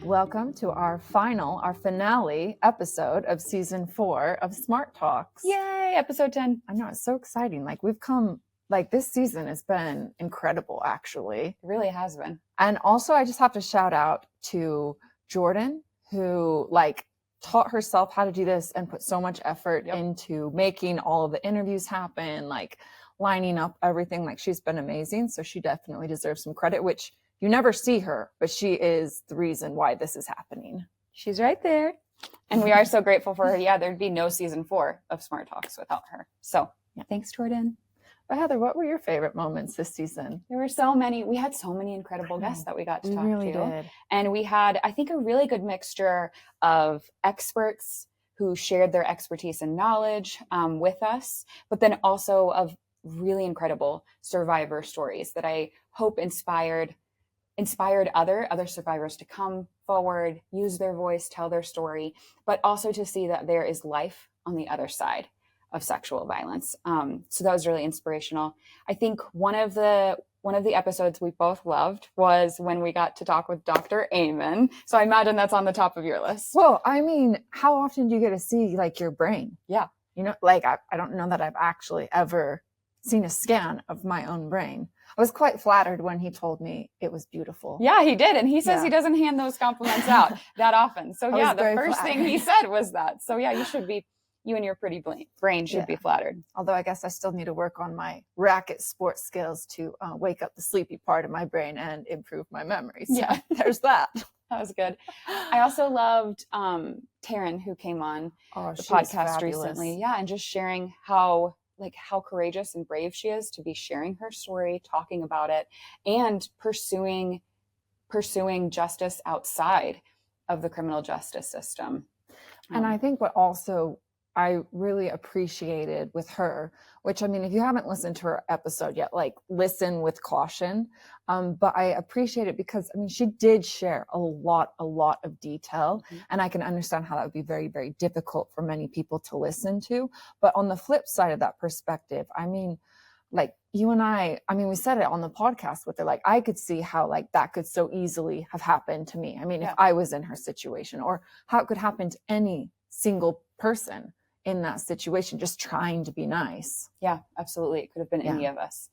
Welcome to our finale episode of season 4 of Smart Talks. Yay, episode 10. I know, it's so exciting. This season has been incredible, actually. It really has been. And also, I just have to shout out to Jordan, who taught herself how to do this and put so much effort into making all of the interviews happen, lining up everything. She's been amazing. So she definitely deserves some credit, which you never see her, but she is the reason why this is happening. She's right there. And we are so grateful for her. Yeah, there'd be no season 4 of Smart Talks without her. So thanks, Jordan. But Heather, what were your favorite moments this season? There were so many. We had so many incredible guests that we got to talk to. We really did. And we had, I think, a really good mixture of experts who shared their expertise and knowledge with us, but then also of really incredible survivor stories that I hope inspired other survivors to come forward, use their voice, tell their story, but also to see that there is life on the other side of sexual violence. So that was really inspirational. I think one of the episodes we both loved was when we got to talk with Dr. Amen. So I imagine that's on the top of your list. Well, I mean, how often do you get to see your brain? Yeah. I don't know that I've actually ever seen a scan of my own brain. I was quite flattered when he told me it was beautiful. Yeah, he did. And he says he doesn't hand those compliments out that often. So yeah, the first thing he said was that. So yeah, you and your pretty brain should be flattered. Although I guess I still need to work on my racket sports skills to wake up the sleepy part of my brain and improve my memory. So there's that. That was good. I also loved Taryn, who came on the podcast recently. Yeah, and just sharing how courageous and brave she is to be sharing her story, talking about it, and pursuing justice outside of the criminal justice system. And I think what also I really appreciated with her, which, I mean, if you haven't listened to her episode yet, listen with caution. But I appreciate it because, I mean, she did share a lot of detail. Mm-hmm. And I can understand how that would be very, very difficult for many people to listen to. But on the flip side of that perspective, I mean, you and I mean, we said it on the podcast with her, I could see how that could so easily have happened to me. I mean, if I was in her situation, or how it could happen to any single person in that situation, just trying to be nice. Yeah, absolutely. It could have been any of us.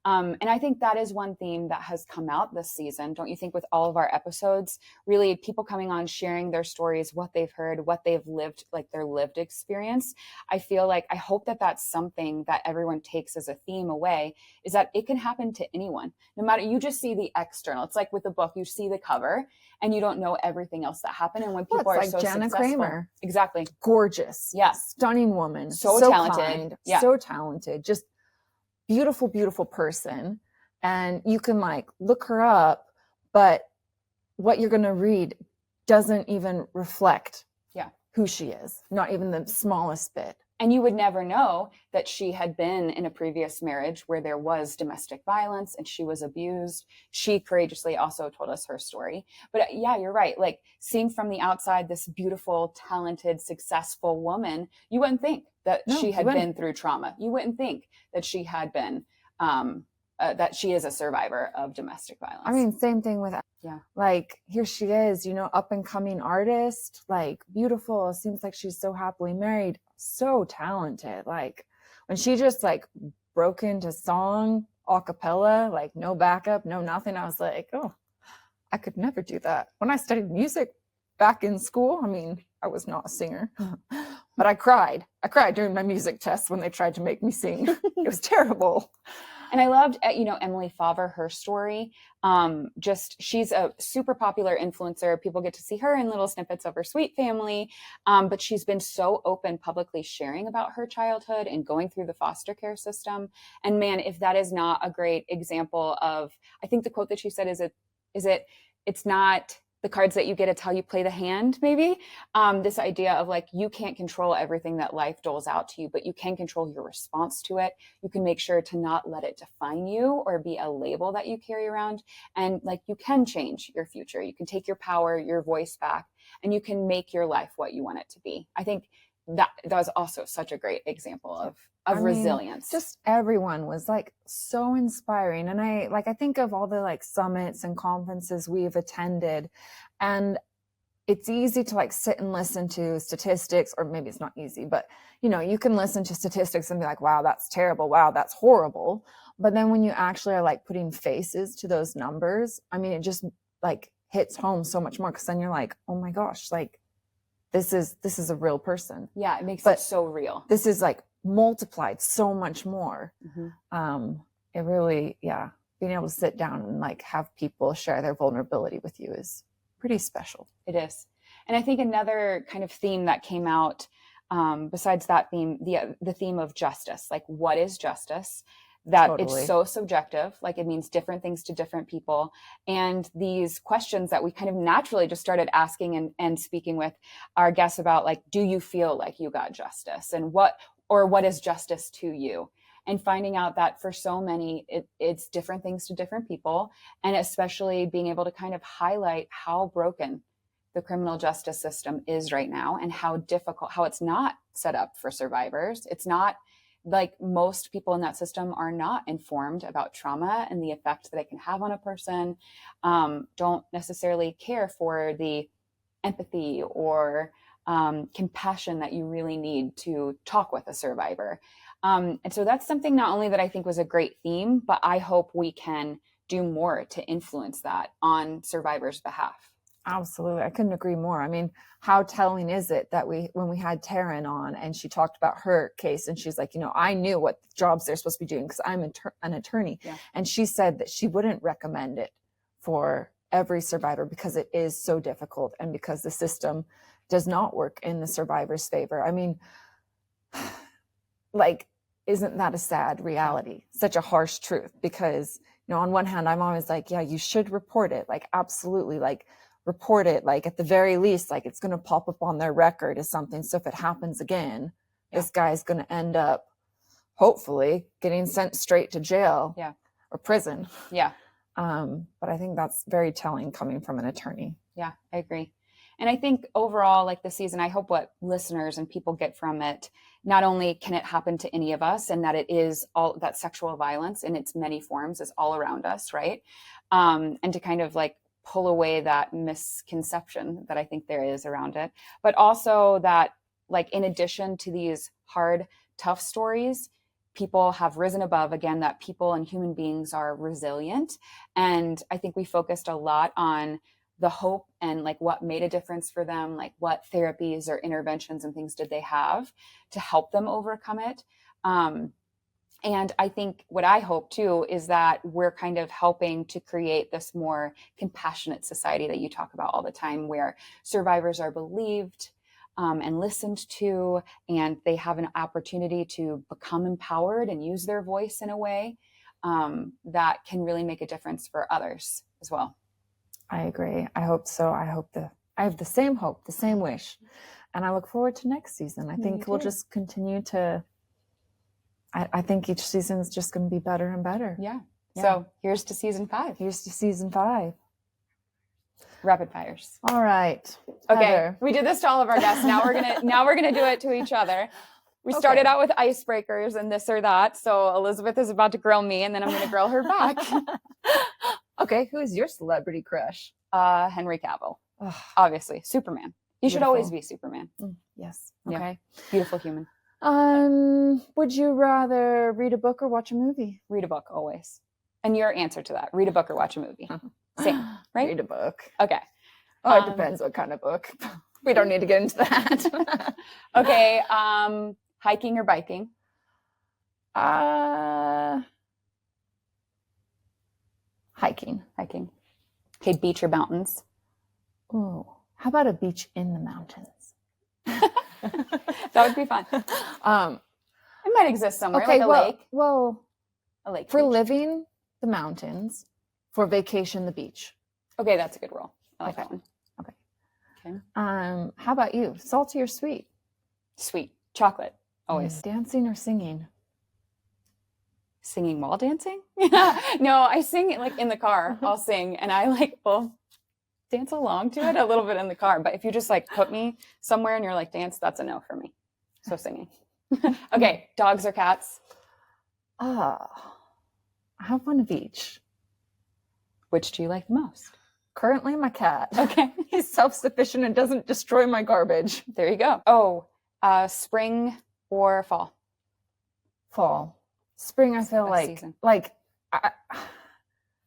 And I think that is one theme that has come out this season. Don't you think, with all of our episodes, really people coming on, sharing their stories, what they've heard, what they've lived, their lived experience. I hope that that's something that everyone takes as a theme away, is that it can happen to anyone. No matter, you just see the external. It's like with the book, you see the cover and you don't know everything else that happened. And when people are so Jana successful, Kramer. Exactly. Gorgeous. Yeah. Stunning woman. So talented. Kind, so talented. Just beautiful person. And you can look her up, but what you're going to read doesn't even reflect who she is, not even the smallest bit. And you would never know that she had been in a previous marriage where there was domestic violence and she was abused. She courageously also told us her story. But yeah, you're right. Seeing from the outside, this beautiful, talented, successful woman, you wouldn't think that she had been through trauma. You wouldn't think that she had been, that she is a survivor of domestic violence. I mean, same thing with, here she is, up and coming artist, beautiful. It seems like she's so happily married, so talented. When she just broke into song a cappella, no backup, no nothing, I was like, oh, I could never do that. When I studied music back in school, I mean, I was not a singer, but I cried during my music test when they tried to make me sing. It was terrible. And I loved, Emily Favre, her story. She's a super popular influencer. People get to see her in little snippets of her sweet family. But she's been so open, publicly sharing about her childhood and going through the foster care system. And man, if that is not a great example of, I think the quote that she said it's not the cards that you get, it's how you play the hand, maybe. This idea of you can't control everything that life doles out to you, but you can control your response to it. You can make sure to not let it define you or be a label that you carry around. And you can change your future. You can take your power, your voice back, and you can make your life what you want it to be. I think that was also such a great example of resilience. Just everyone was so inspiring. And I think of all the summits and conferences we've attended, and it's easy to like sit and listen to statistics, or maybe it's not easy, but you can listen to statistics and be like, wow, that's terrible. Wow, that's horrible. But then when you actually are like putting faces to those numbers, I mean, it just like hits home so much more, because then you're like, oh my gosh, like this is a real person. Yeah, it makes But it so real. This is like multiplied so much more. It really, yeah, being able to sit down and like have people share their vulnerability with you is pretty special. It is. And I think another kind of theme that came out, besides that theme, the theme of justice, like what is justice? That Totally. It's so subjective, like it means different things to different people. And these questions that we kind of naturally just started asking and speaking with our guests about, like, do you feel like you got justice? And what is justice to you? And finding out that for so many, it's different things to different people. And especially being able to kind of highlight how broken the criminal justice system is right now, and how difficult, how it's not set up for survivors. It's not like most people in that system are not informed about trauma and the effect that it can have on a person, don't necessarily care for the empathy or compassion that you really need to talk with a survivor. And so that's something not only that I think was a great theme, but I hope we can do more to influence that on survivors' behalf. Absolutely. I couldn't agree more. I mean, how telling is it that when we had Taryn on and she talked about her case, and she's like, I knew what jobs they're supposed to be doing because I'm an attorney. Yeah. And she said that she wouldn't recommend it for every survivor because it is so difficult, and because the system does not work in the survivor's favor. I mean, like, isn't that a sad reality? Such a harsh truth, because, on one hand, I'm always like, yeah, you should report it. Like, absolutely. Like, report it. Like, at the very least, like, it's going to pop up on their record as something. So if it happens again, this guy's going to end up, hopefully, getting sent straight to jail or prison. Yeah. But I think that's very telling coming from an attorney. Yeah, I agree. And I think overall, like the season, I hope what listeners and people get from it, not only can it happen to any of us, and that it is all that sexual violence in its many forms is all around us, right? And to kind of like pull away that misconception that I think there is around it, but also that, like, in addition to these hard, tough stories, people have risen above, again, that people and human beings are resilient. And I think we focused a lot on the hope and like what made a difference for them, like what therapies or interventions and things did they have to help them overcome it. And I think what I hope too is that we're kind of helping to create this more compassionate society that you talk about all the time, where survivors are believed and listened to, and they have an opportunity to become empowered and use their voice in a way that can really make a difference for others as well. I agree. I hope so. I have the same hope, the same wish. And I look forward to next season. I think we'll just continue to, I think each season is just going to be better and better. Yeah. So here's to season 5. Here's to season 5. Rapid fires. All right. Okay. Heather. We did this to all of our guests. Now we're gonna do it to each other. We started out with icebreakers and this or that. So Elizabeth is about to grill me, and then I'm gonna grill her back. Okay. Who is your celebrity crush? Henry Cavill. Obviously. Superman. He should always be Superman. Yes. Yeah. Okay. Beautiful human. Would you rather read a book or watch a movie? Read a book always. And your answer to that, read a book or watch a movie. Same, right? Read a book. Okay. Oh, it depends what kind of book. We don't need to get into that. Okay. Hiking or biking? Hiking. Hiking. Okay. Beach or mountains? Oh, how about a beach in the mountains? That would be fun. It might exist somewhere, okay, like a lake. Well, A lake. for beach. living, the mountains. For vacation, the beach. Okay, that's a good rule. I like Okay. that one. Okay. How about you? Salty or sweet? Sweet. Chocolate. Always. Dancing or singing? Singing while dancing? No, I sing it like in the car. I'll sing, and I will dance along to it a little bit in the car. But if you just like put me somewhere and you're like, dance, that's a no for me. So singing. Okay, dogs or cats? I have one of each. Which do you like the most? Currently, my cat. Okay. He's self-sufficient and doesn't destroy my garbage. There you go. Oh, spring or fall? Fall. Spring, I feel Best like, season.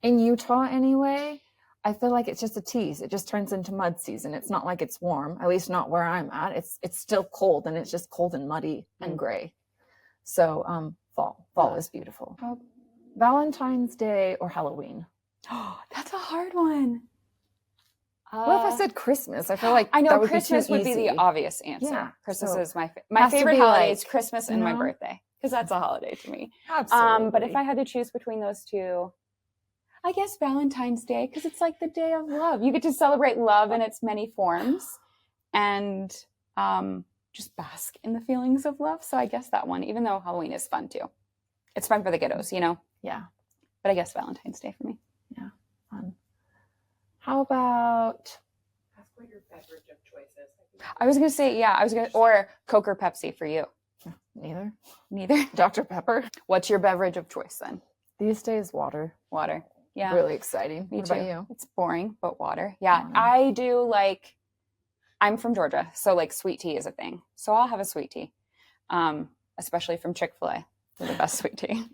in Utah anyway, I feel like it's just a tease. It just turns into mud season. It's not like it's warm, at least not where I'm at. It's still cold, and it's just cold and muddy and gray. So fall is beautiful. Valentine's Day or Halloween? Oh, that's a hard one. Well, if I said Christmas, I feel like I know that would Christmas be too would be the easy. obvious answer. Yeah, Christmas so is my has to favorite be holiday like, is Christmas and my birthday, because that's a holiday to me. Absolutely. But if I had to choose between those two, I guess Valentine's Day, because it's like the day of love. You get to celebrate love in its many forms and just bask in the feelings of love. So I guess that one, even though Halloween is fun too. It's fun for the kiddos, you know? Yeah. But I guess Valentine's Day for me. Yeah, fun. How about... Ask what your beverage of choice is. I was going to say, or Coke or Pepsi for you. Neither. Neither. Dr. Pepper. What's your beverage of choice then? These days, water. Water. Yeah. Really exciting. Me What too. about you? It's boring, but water. Yeah. Water. I do like, I'm from Georgia, so like sweet tea is a thing. So I'll have a sweet tea, especially from Chick-fil-A. They're the best sweet tea.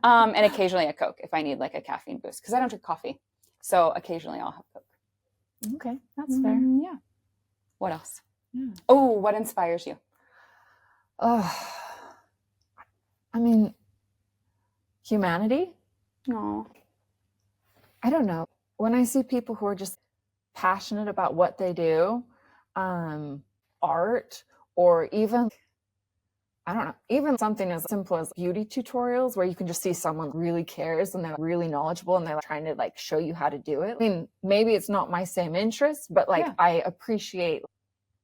And occasionally a Coke if I need like a caffeine boost, because I don't drink coffee. So occasionally I'll have Coke. Okay, that's fair. Yeah. What else? Yeah. Oh, what inspires you? Oh, I mean, humanity. No. I don't know. When I see people who are just passionate about what they do, art, or even, I don't know, even something as simple as beauty tutorials where you can just see someone really cares and they're really knowledgeable and they're like trying to like show you how to do it. I mean, maybe it's not my same interest, but like I appreciate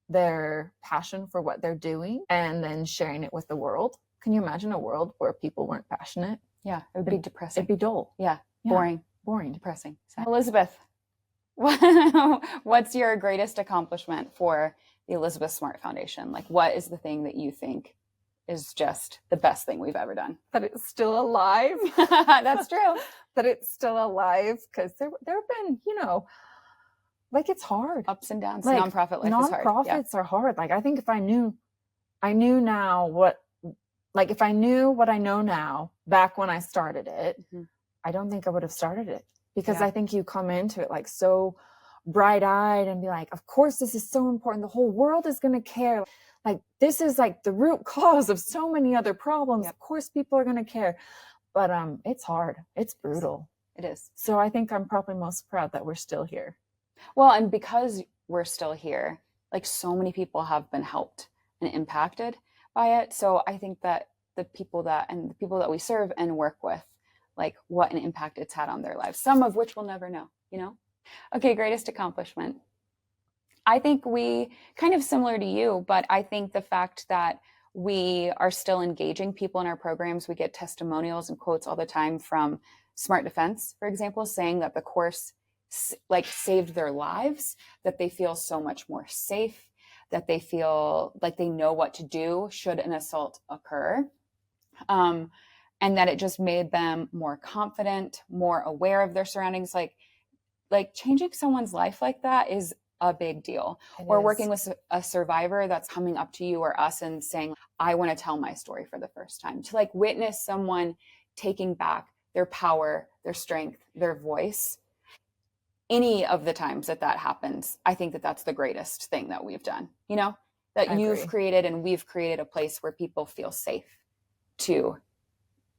their passion for what they're doing and then sharing it with the world. Can you imagine a world where people weren't passionate? Yeah, it would be depressing. It'd be dull. Yeah, Yeah. boring, depressing. Elizabeth, what's your greatest accomplishment for the Elizabeth Smart Foundation? Like, what is the thing that you think is just the best thing we've ever done? That it's still alive. That's true. That it's still alive, because there have been, like, it's hard. Ups and downs. Like, Nonprofit life is hard. Nonprofits are hard. Like, I think if I knew now what, like, if I knew what I know now back when I started it, I don't think I would have started it, because I think you come into it like so bright-eyed and be like, of course this is so important. The whole world is going to care. Like, this is like the root cause of so many other problems. Of course people are going to care. But it's hard. It's brutal. It is. So I think I'm probably most proud that we're still here. Well, and because we're still here, like, so many people have been helped and impacted by it. So I think that the people that we serve and work with, like, what an impact it's had on their lives, some of which we'll never know, Okay, greatest accomplishment. I think we kind of similar to you, but I think the fact that we are still engaging people in our programs, we get testimonials and quotes all the time from Smart Defense, for example, saying that the course like saved their lives, that they feel so much more safe, that they feel like they know what to do should an assault occur. And that it just made them more confident, more aware of their surroundings. Like changing someone's life like that is a big deal. Or working with a survivor that's coming up to you or us and saying, I want to tell my story for the first time. To like witness someone taking back their power, their strength, their voice. Any of the times that happens, I think that that's the greatest thing that we've done, that you've created, and we've created a place where people feel safe to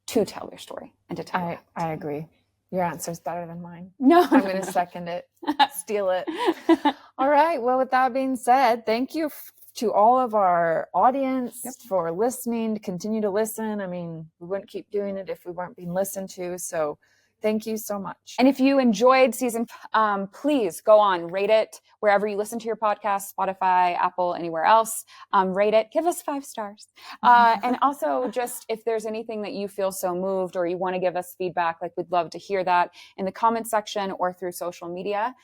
tell their story and to tell it. I agree. Your answer is better than mine. No, I'm going to second it, steal it. All right. Well, with that being said, thank you to all of our audience for listening, to continue to listen. I mean, we wouldn't keep doing it if we weren't being listened to. So thank you so much. And if you enjoyed season, please go on, rate it wherever you listen to your podcast, Spotify, Apple, anywhere else. Rate it, give us 5 stars. And also, just if there's anything that you feel so moved or you want to give us feedback, like, we'd love to hear that in the comment section or through social media.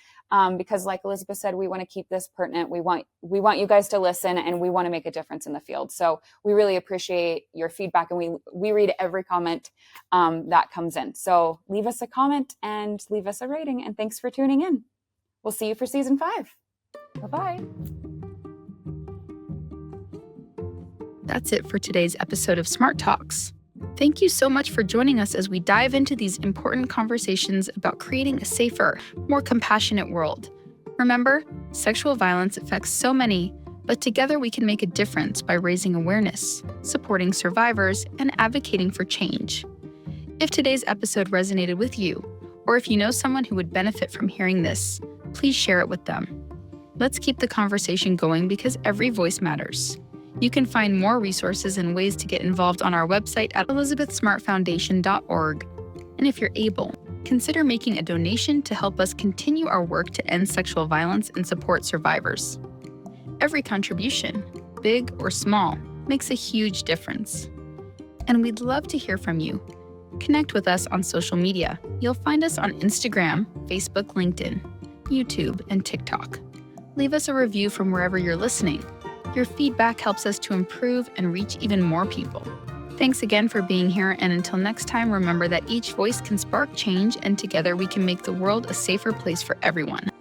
Because like Elizabeth said, we want to keep this pertinent. We want you guys to listen, and we want to make a difference in the field. So we really appreciate your feedback, and we read every comment that comes in. So leave us a comment and leave us a rating, and thanks for tuning in. We'll see you for season 5. Bye-bye. That's it for today's episode of Smart Talks. Thank you so much for joining us as we dive into these important conversations about creating a safer, more compassionate world. Remember, sexual violence affects so many, but together we can make a difference by raising awareness, supporting survivors, and advocating for change. If today's episode resonated with you, or if you know someone who would benefit from hearing this, please share it with them. Let's keep the conversation going because every voice matters. You can find more resources and ways to get involved on our website at elizabethsmartfoundation.org. And if you're able, consider making a donation to help us continue our work to end sexual violence and support survivors. Every contribution, big or small, makes a huge difference. And we'd love to hear from you. Connect with us on social media. You'll find us on Instagram, Facebook, LinkedIn, YouTube, and TikTok. Leave us a review from wherever you're listening. Your feedback helps us to improve and reach even more people. Thanks again for being here, and until next time, remember that each voice can spark change, and together we can make the world a safer place for everyone.